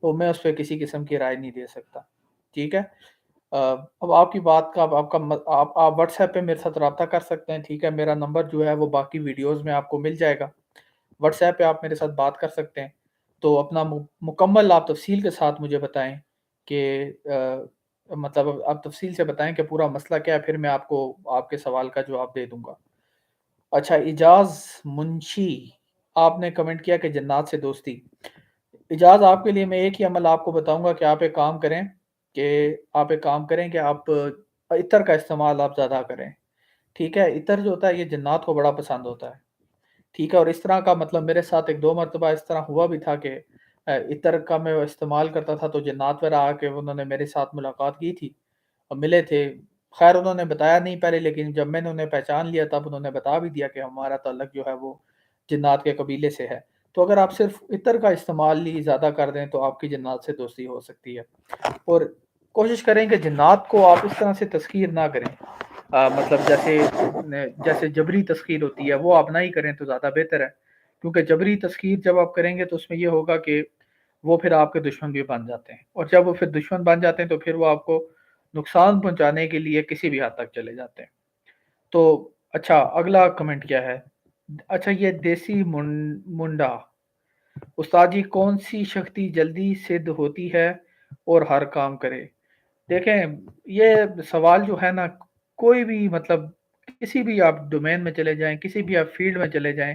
تو میں اس پہ کسی قسم کی رائے نہیں دے سکتا، ٹھیک ہے؟ اب آپ کی بات کا اب آپ واٹس ایپ پہ میرے ساتھ رابطہ کر سکتے ہیں، ٹھیک ہے؟ میرا نمبر جو ہے وہ باقی ویڈیوز میں آپ کو مل جائے گا، واٹس ایپ پہ آپ میرے ساتھ بات کر سکتے ہیں۔ تو اپنا مکمل آپ تفصیل کے ساتھ مجھے بتائیں کہ مطلب آپ تفصیل سے بتائیں کہ پورا مسئلہ کیا ہے، پھر میں آپ کو آپ کے سوال کا جواب دے دوں گا۔ اچھا، اعجاز منشی، آپ نے کمنٹ کیا کہ جنات سے دوستی۔ اعجاز، آپ کے لیے میں ایک ہی عمل آپ کو بتاؤں گا کہ آپ ایک کام کریں کہ آپ عطر کا استعمال آپ زیادہ کریں، ٹھیک ہے؟ عطر جو ہوتا ہے یہ جنات کو بڑا پسند ہوتا ہے، ٹھیک ہے؟ اور اس طرح کا مطلب میرے ساتھ ایک دو مرتبہ اس طرح ہوا بھی تھا کہ عطر کا میں استعمال کرتا تھا تو جنات وغیرہ آ کے انہوں نے میرے ساتھ ملاقات کی تھی اور ملے تھے۔ خیر انہوں نے بتایا نہیں پہلے، لیکن جب میں نے انہیں پہچان لیا تب انہوں نے بتا بھی دیا کہ ہمارا تعلق جو ہے وہ جنات کے قبیلے سے ہے۔ تو اگر آپ صرف عطر کا استعمال ہی زیادہ کر دیں تو آپ کی جنات سے دوستی ہو سکتی ہے، اور کوشش کریں کہ جنات کو آپ اس طرح سے تسخیر نہ کریں، مطلب جیسے جبری تسخیر ہوتی ہے وہ آپ نہ ہی کریں تو زیادہ بہتر ہے، کیونکہ جبری تسخیر جب آپ کریں گے تو اس میں یہ ہوگا کہ وہ پھر آپ کے دشمن بھی بن جاتے ہیں، اور جب وہ پھر دشمن بن جاتے ہیں تو پھر وہ آپ کو نقصان پہنچانے کے لیے کسی بھی حد تک چلے جاتے ہیں۔ تو اچھا، اگلا کمنٹ کیا ہے؟ اچھا، یہ دیسی منڈا، استاد جی کون سی شکتی جلدی سدھ ہوتی ہے اور ہر کام کرے؟ دیکھیں، یہ سوال جو ہے نا، کوئی بھی مطلب کسی بھی آپ ڈومین میں چلے جائیں، کسی بھی آپ فیلڈ میں چلے جائیں،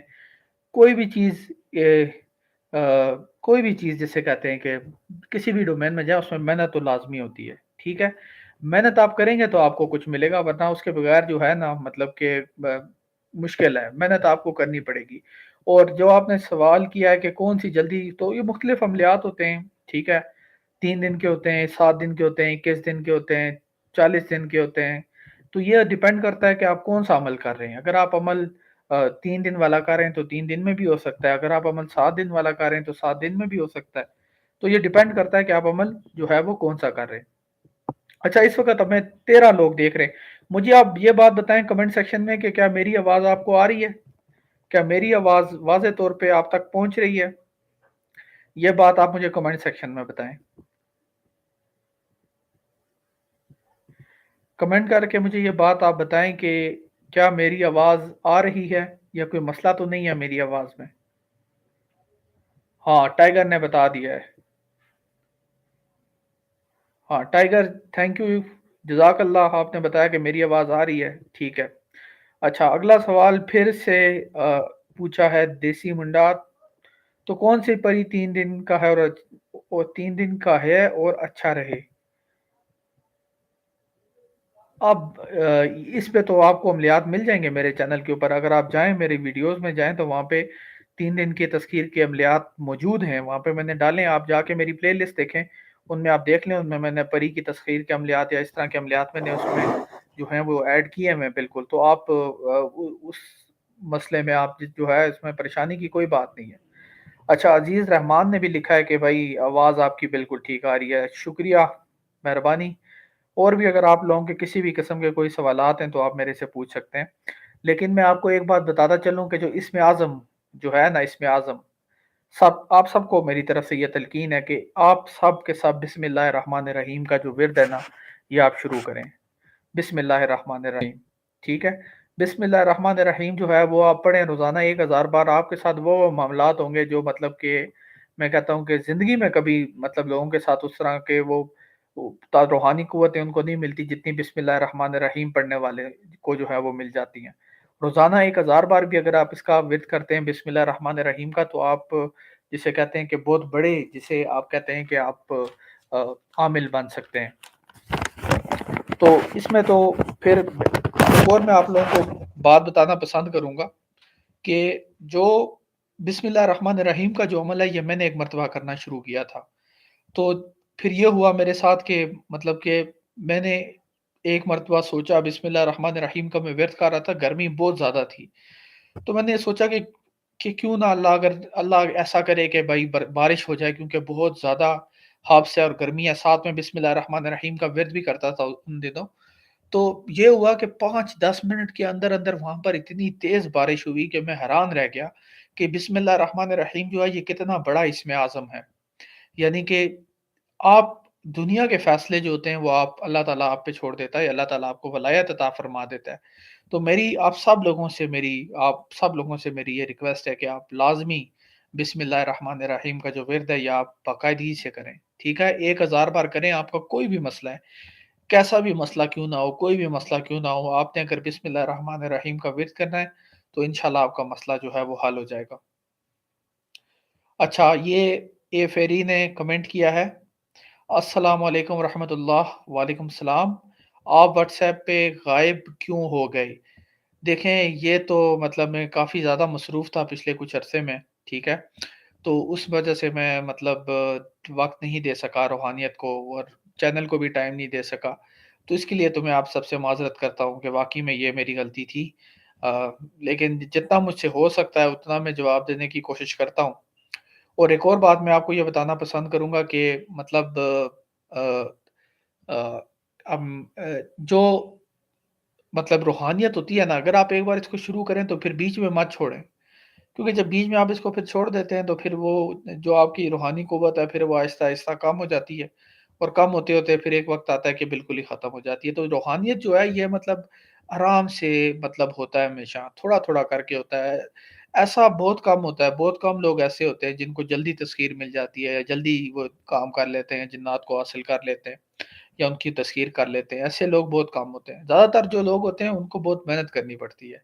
کوئی بھی چیز کوئی بھی چیز جسے کہتے ہیں کہ کسی بھی ڈومین میں جائیں اس میں محنت تو لازمی ہوتی ہے، ٹھیک ہے؟ محنت آپ کریں گے تو آپ کو کچھ ملے گا، ورنہ اس کے بغیر جو ہے نا مطلب کہ مشکل ہے، محنت آپ کو کرنی پڑے گی۔ اور جو آپ نے سوال کیا ہے کہ کون سی جلدی، تو یہ مختلف عملیات ہوتے ہیں، ٹھیک ہے؟ 3 دن کے ہوتے ہیں، 7 دن کے ہوتے ہیں، 21 دن کے ہوتے ہیں، 40 دن کے ہوتے ہیں۔ تو یہ ڈیپینڈ کرتا ہے کہ آپ کون سا عمل کر رہے ہیں۔ اگر آپ عمل 3 دن والا کر رہے ہیں تو 3 دن میں بھی ہو سکتا ہے، اگر آپ عمل 7 دن والا کر رہے ہیں تو 7 دن میں بھی ہو سکتا ہے۔ تو یہ ڈیپینڈ کرتا ہے کہ آپ عمل جو ہے وہ کون سا کر رہے ہیں۔ اچھا، اس وقت ہمیں 13 لوگ دیکھ رہے ہیں۔ مجھے آپ یہ بات بتائیں کمنٹ سیکشن میں کہ کیا میری آواز آپ کو آ رہی ہے؟ کیا میری آواز واضح طور پہ آپ تک پہنچ رہی ہے؟ یہ بات آپ مجھے کمنٹ سیکشن میں بتائیں، کمنٹ کر کے مجھے یہ بات آپ بتائیں کہ کیا میری آواز آ رہی ہے یا کوئی مسئلہ تو نہیں ہے میری آواز میں؟ ہاں، ٹائیگر نے بتا دیا ہے۔ ہاں ٹائیگر، تھینک یو، جزاک اللہ، آپ نے بتایا کہ میری آواز آ رہی ہے، ٹھیک ہے۔ اچھا، اگلا سوال پھر سے پوچھا ہے دیسی منڈا، تو کون سی پری 3 دن کا ہے اور 3 دن کا ہے اور اچھا رہے؟ اب اس پہ تو آپ کو عملیات مل جائیں گے میرے چینل کے اوپر، اگر آپ جائیں میری ویڈیوز میں جائیں تو وہاں پہ 3 دن کی تذکیر کے عملیات موجود ہیں، وہاں پہ میں نے ڈالیں، آپ جا کے میری پلے لسٹ دیکھیں، ان میں آپ دیکھ لیں، ان میں نے پری کی تذکیر کے عملیات یا اس طرح کے عملیات میں نے اس میں جو ہیں وہ ایڈ کیے ہیں بالکل، تو آپ اس مسئلے میں آپ جو ہے اس میں پریشانی کی کوئی بات نہیں ہے۔ اچھا، عزیز رحمان نے بھی لکھا ہے کہ بھائی آواز آپ کی بالکل ٹھیک آ رہی ہے، شکریہ، مہربانی۔ اور بھی اگر آپ لوگوں کے کسی بھی قسم کے کوئی سوالات ہیں تو آپ میرے سے پوچھ سکتے ہیں، لیکن میں آپ کو ایک بات بتاتا چلوں کہ جو اسم اعظم جو ہے نا، اسم اعظم، آپ سب کو میری طرف سے یہ تلقین ہے کہ آپ سب کے سب بسم اللہ الرحمن الرحیم کا جو ورد ہے نا، یہ آپ شروع کریں، بسم اللہ الرحمن الرحیم، ٹھیک ہے؟ بسم اللہ الرحمن الرحیم جو ہے وہ آپ پڑھیں روزانہ 1000 بار، آپ کے ساتھ وہ معاملات ہوں گے جو مطلب کہ میں کہتا ہوں کہ زندگی میں کبھی مطلب لوگوں کے ساتھ اس طرح کے وہ روحانی قوتیں ان کو نہیں ملتی جتنی بسم اللہ الرحمن الرحیم پڑھنے والے کو جو ہے وہ مل جاتی ہیں۔ روزانہ 1000 بار بھی اگر آپ اس کا ورد کرتے ہیں بسم اللہ الرحمن الرحیم کا، تو آپ جسے کہتے ہیں کہ بہت بڑے، جسے آپ کہتے ہیں کہ آپ عامل بن سکتے ہیں۔ تو اس میں تو پھر اور میں آپ لوگوں کو بات بتانا پسند کروں گا کہ جو بسم اللہ الرحمن الرحیم کا جو عمل ہے یہ میں نے ایک مرتبہ کرنا شروع کیا تھا، تو پھر یہ ہوا میرے ساتھ کہ مطلب کہ میں نے ایک مرتبہ سوچا بسم اللہ الرحمن الرحیم کا میں ورد کر رہا تھا، گرمی بہت زیادہ تھی، تو میں نے سوچا کہ کیوں نہ اگر اللہ ایسا کرے کہ بھائی بارش ہو جائے، کیونکہ بہت زیادہ حادثے اور گرمی ہے، ساتھ میں بسم اللہ الرحمن الرحیم کا ورد بھی کرتا تھا ان دنوں۔ تو یہ ہوا کہ 5-10 منٹ کے اندر اندر وہاں پر اتنی تیز بارش ہوئی کہ میں حیران رہ گیا کہ بسم اللہ الرحمن الرحیم جو ہے یہ کتنا بڑا اسم اعظم ہے۔ یعنی کہ آپ دنیا کے فیصلے جو ہوتے ہیں وہ اللہ تعالیٰ آپ پہ چھوڑ دیتا ہے، اللہ تعالیٰ آپ کو ولایت عطا فرما دیتا ہے۔ تو آپ سب لوگوں سے میری یہ ریکویسٹ ہے کہ آپ لازمی بسم اللہ الرحمن الرحیم کا جو ورد ہے یہ آپ باقاعدگی سے کریں، ٹھیک ہے؟ 1000 بار کریں، آپ کا کوئی بھی مسئلہ ہے، کیسا بھی مسئلہ کیوں نہ ہو، کوئی بھی مسئلہ کیوں نہ ہو، آپ نے اگر بسم اللہ الرحمن الرحیم کا ورد کرنا ہے تو انشاءاللہ آپ کا مسئلہ جو ہے وہ حل ہو جائے گا۔ اچھا، یہ اے فیری نے کمنٹ کیا ہے، السلام علیکم ورحمۃ اللہ۔ وعلیکم السلام۔ آپ واٹس ایپ پہ غائب کیوں ہو گئے؟ دیکھیں، یہ تو مطلب میں کافی زیادہ مصروف تھا پچھلے کچھ عرصے میں، ٹھیک ہے؟ تو اس وجہ سے میں مطلب وقت نہیں دے سکا روحانیت کو، اور چینل کو بھی ٹائم نہیں دے سکا۔ تو اس کے لیے تو میں آپ سب سے معذرت کرتا ہوں کہ واقعی میں یہ میری غلطی تھی۔ آ، لیکن جتنا مجھ سے ہو سکتا ہے اتنا میں جواب دینے کی کوشش کرتا ہوں۔ اور ایک اور بات میں آپ کو یہ بتانا پسند کروں گا کہ مطلب آ، آ، ام جو مطلب روحانیت ہوتی ہے نا، اگر آپ ایک بار اس کو شروع کریں تو پھر بیچ میں مت چھوڑیں، کیونکہ جب بیچ میں آپ اس کو پھر چھوڑ دیتے ہیں تو پھر وہ جو آپ کی روحانی قوت ہے پھر وہ آہستہ آہستہ کم ہو جاتی ہے، اور کم ہوتے ہوتے پھر ایک وقت آتا ہے کہ بالکل ہی ختم ہو جاتی ہے۔ تو روحانیت جو ہے یہ مطلب آرام سے مطلب ہوتا ہے، ہمیشہ تھوڑا تھوڑا کر کے ہوتا ہے، ایسا بہت کم ہوتا ہے، بہت کم لوگ ایسے ہوتے ہیں جن کو جلدی تسخیر مل جاتی ہے، یا جلدی وہ کام کر لیتے ہیں، جنات کو حاصل کر لیتے ہیں یا ان کی تسخیر کر لیتے ہیں، ایسے لوگ بہت کم ہوتے ہیں، زیادہ تر جو لوگ ہوتے ہیں ان کو بہت محنت کرنی پڑتی ہے۔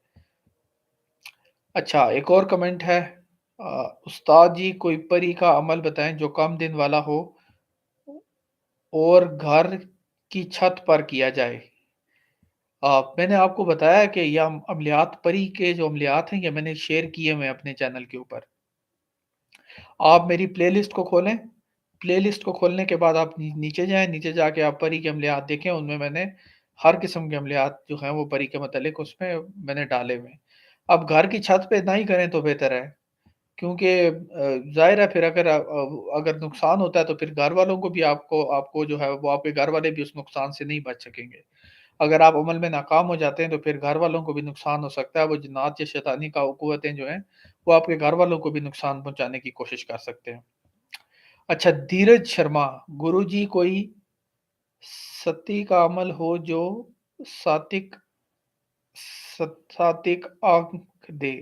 اچھا، ایک اور کمنٹ ہے، استاد جی کوئی پری کا عمل بتائیں جو کم دن والا ہو اور گھر کی چھت پر کیا جائے۔ میں نے آپ کو بتایا کہ یہ عملیات پری کے جو عملیات ہیں یہ میں نے شیئر کیے ہوئے ہیں اپنے چینل کے اوپر۔ آپ میری پلے لسٹ کو کھولیں، پلے لسٹ کو کھولنے کے بعد آپ نیچے جائیں، نیچے جا کے آپ پری کے عملیات دیکھیں، ان میں نے ہر قسم کے عملیات جو ہیں وہ پری کے متعلق اس میں نے ڈالے ہوئے ہیں۔ اب گھر کی چھت پہ نہ ہی کریں تو بہتر ہے، کیونکہ ظاہر ہے پھر اگر نقصان ہوتا ہے تو پھر گھر والوں کو بھی آپ کو جو ہے وہ آپ کے گھر والے بھی اس نقصان سے نہیں بچ سکیں گے۔ اگر آپ عمل میں ناکام ہو جاتے ہیں تو پھر گھر والوں کو بھی نقصان ہو سکتا ہے، وہ جنات یا شیطانی کا قوتیں جو ہیں وہ آپ کے گھر والوں کو بھی نقصان پہنچانے کی کوشش کر سکتے ہیں۔ اچھا، دھیرج شرما، گرو جی کوئی ستی کا عمل ہو جو ساتک ساتک آنکھ دے؟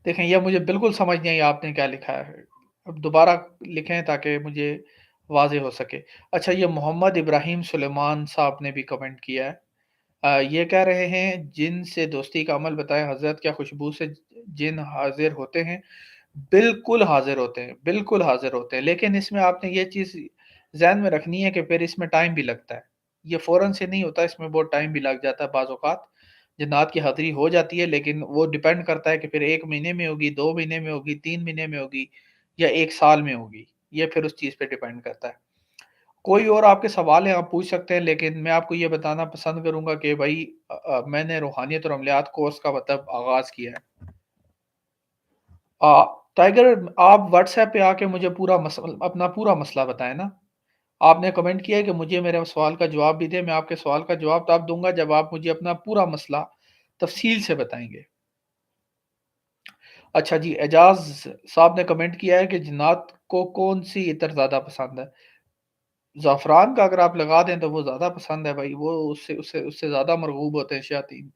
دیکھیں، یہ مجھے بالکل سمجھ نہیں آئی آپ نے کیا لکھا ہے، اب دوبارہ لکھیں تاکہ مجھے واضح ہو سکے۔ اچھا، یہ محمد ابراہیم سلیمان صاحب نے بھی کمنٹ کیا ہے، یہ کہہ رہے ہیں جن سے دوستی کا عمل بتائیں حضرت، کیا خوشبو سے جن حاضر ہوتے ہیں؟ بالکل حاضر ہوتے ہیں، بالکل حاضر ہوتے ہیں، لیکن اس میں آپ نے یہ چیز ذہن میں رکھنی ہے کہ پھر اس میں ٹائم بھی لگتا ہے، یہ فوراً سے نہیں ہوتا، اس میں بہت ٹائم بھی لگ جاتا ہے، بعض اوقات جنات کی حاضری ہو جاتی ہے، لیکن وہ ڈیپینڈ کرتا ہے کہ پھر 1 مہینے میں ہوگی، 2 مہینے میں ہوگی، 3 مہینے میں ہوگی یا 1 سال میں ہوگی، یہ پھر اس چیز پہ ڈیپینڈ کرتا ہے۔ کوئی اور آپ کے سوال ہیں آپ پوچھ سکتے ہیں، لیکن میں آپ کو یہ بتانا پسند کروں گا کہ بھائی میں نے روحانیت اور عملیات کورس کا مطلب آغاز کیا ہے۔ ٹائیگر، آپ واٹس ایپ پہ آ کے مجھے اپنا پورا مسئلہ بتائیں نا۔ آپ نے کمنٹ کیا ہے کہ مجھے میرے سوال کا جواب بھی دیں، میں آپ کے سوال کا جواب تب دوں گا جب آپ مجھے اپنا پورا مسئلہ تفصیل سے بتائیں گے۔ اچھا جی، اعجاز صاحب نے کمنٹ کیا ہے کہ جنات کو کون سی عطر زیادہ پسند ہے؟ زعفران کا اگر آپ لگا دیں تو وہ زیادہ پسند ہے بھائی، وہ اس سے زیادہ مرغوب ہوتے ہیں شیاطین،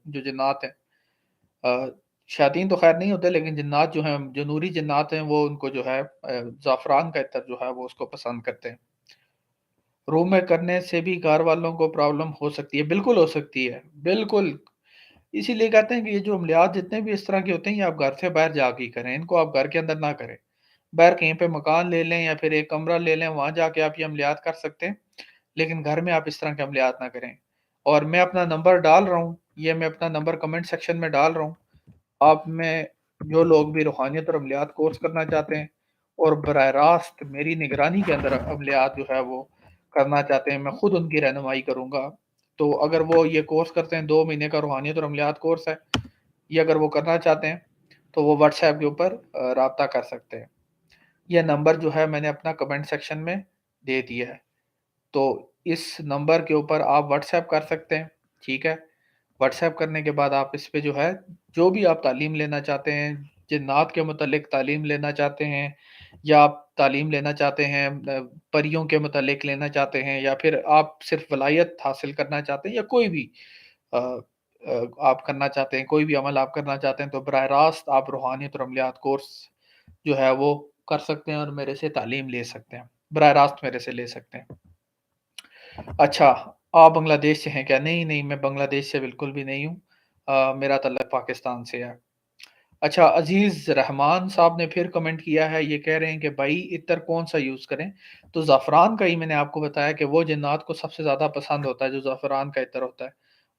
جو جنات ہیں۔ شیاطین تو خیر نہیں ہوتے، لیکن جنات جو ہیں، جو نوری جنات ہیں، وہ ان کو جو ہے زعفران کا عطر جو ہے وہ اس کو پسند کرتے ہیں۔ روم میں کرنے سے بھی گھر والوں کو پرابلم ہو سکتی ہے؟ بالکل ہو سکتی ہے، بالکل۔ اسی لیے کہتے ہیں کہ یہ جو عملیات جتنے بھی اس طرح کے ہوتے ہیں یہ آپ گھر سے باہر جا کے ہی کریں، ان کو آپ گھر کے اندر نہ کریں۔ باہر کہیں پہ مکان لے لیں یا پھر ایک کمرہ لے لیں، وہاں جا کے آپ یہ عملیات کر سکتے ہیں، لیکن گھر میں آپ اس طرح کے عملیات نہ کریں۔ اور میں اپنا نمبر ڈال رہا ہوں، یہ میں اپنا نمبر کمنٹ سیکشن میں ڈال رہا ہوں۔ آپ میں جو لوگ بھی روحانیت اور عملیات کورس کرنا چاہتے ہیں اور براہ راست میری نگرانی کے اندر عملیات جو ہے وہ کرنا چاہتے ہیں، میں خود ان کی رہنمائی کروں گا۔ تو اگر وہ یہ کورس کرتے ہیں، 2 مہینے کا روحانیت اور عملیات کورس ہے، یہ اگر وہ کرنا چاہتے ہیں تو وہ واٹس ایپ کے اوپر رابطہ کر سکتے ہیں۔ یہ نمبر جو ہے میں نے اپنا کمنٹ سیکشن میں دے دیا ہے، تو اس نمبر کے اوپر آپ واٹس ایپ کر سکتے ہیں، ٹھیک ہے؟ واٹس ایپ کرنے کے بعد آپ اس پہ جو ہے جو بھی آپ تعلیم لینا چاہتے ہیں، جنات کے متعلق تعلیم لینا چاہتے ہیں، یا آپ تعلیم لینا چاہتے ہیں، پریوں کے متعلق لینا چاہتے ہیں، یا پھر آپ صرف ولایت حاصل کرنا چاہتے ہیں، یا کوئی بھی آ آپ کرنا چاہتے ہیں، کوئی بھی عمل آپ کرنا چاہتے ہیں، تو براہ راست آپ روحانیت اور عملیات کورس جو ہے وہ کر سکتے ہیں اور میرے سے تعلیم لے سکتے ہیں، براہ راست میرے سے لے سکتے ہیں۔ اچھا، آپ بنگلہ دیش سے ہیں کیا؟ نہیں، نہیں، میں بنگلہ دیش سے بالکل بھی نہیں ہوں، میرا تعلق پاکستان سے ہے۔ اچھا، عزیز رحمان صاحب نے پھر کمنٹ کیا ہے، یہ کہہ رہے ہیں کہ بھائی عطر کون-سا یوز کریں؟ تو زعفران کا ہی میں نے آپ کو بتایا کہ وہ جنات کو سب سے زیادہ پسند ہوتا ہے، جو زعفران کا عطر ہوتا ہے،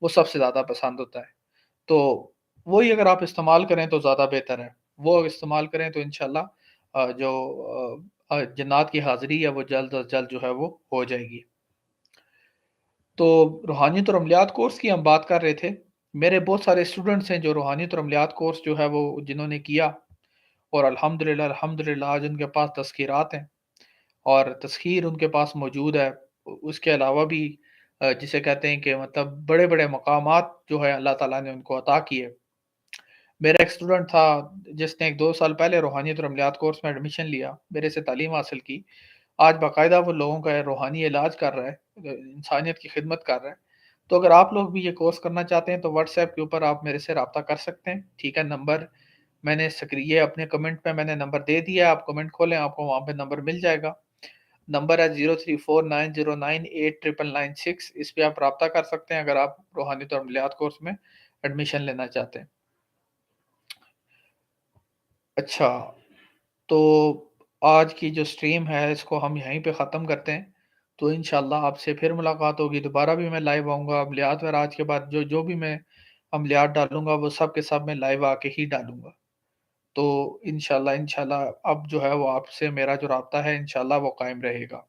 وہ سب سے زیادہ پسند ہوتا ہے۔ تو وہی اگر آپ استعمال کریں تو زیادہ بہتر ہے۔ وہ استعمال کریں تو انشاءاللہ جو جنات کی حاضری ہے وہ جلد از جلد جو ہے وہ ہو جائے گی۔ تو روحانیت اور عملیات کورس کی ہم بات کر رہے تھے۔ میرے بہت سارے اسٹوڈنٹس ہیں جو روحانیت اور عملیات کورس جو ہے وہ جنہوں نے کیا، اور الحمدللہ آج ان کے پاس تذکیرات ہیں، اور تذکیر ان کے پاس موجود ہے۔ اس کے علاوہ بھی جسے کہتے ہیں کہ مطلب بڑے بڑے مقامات جو ہے اللہ تعالیٰ نے ان کو عطا کیے۔ میرا ایک اسٹوڈنٹ تھا جس نے 2 سال پہلے روحانیت اور عملیات کورس میں ایڈمیشن لیا، میرے سے تعلیم حاصل کی، آج باقاعدہ وہ لوگوں کا روحانی علاج کر رہا ہے، انسانیت کی خدمت کر رہا ہے۔ تو اگر آپ لوگ بھی یہ کورس کرنا چاہتے ہیں تو واٹس ایپ کے اوپر آپ میرے سے رابطہ کر سکتے ہیں، ٹھیک ہے؟ نمبر میں نے یہ اپنے کمنٹ پہ میں نے نمبر دے دیا ہے، آپ کمنٹ کھولیں، آپ کو وہاں پہ نمبر مل جائے گا۔ نمبر ہے 0349098996، اس پہ آپ رابطہ کر سکتے ہیں اگر آپ روحانیت اور عملیات کورس میں ایڈمیشن لینا چاہتے ہیں۔ اچھا، تو آج کی جو سٹریم ہے اس کو ہم یہیں پہ ختم کرتے ہیں، تو انشاءاللہ آپ سے پھر ملاقات ہوگی، دوبارہ بھی میں لائیو آؤں گا عملیات اور آج کے بعد جو بھی میں عملیات ڈالوں گا وہ سب کے سب میں لائیو آ کے ہی ڈالوں گا۔ تو انشاءاللہ اب جو ہے وہ آپ سے میرا جو رابطہ ہے انشاءاللہ وہ قائم رہے گا۔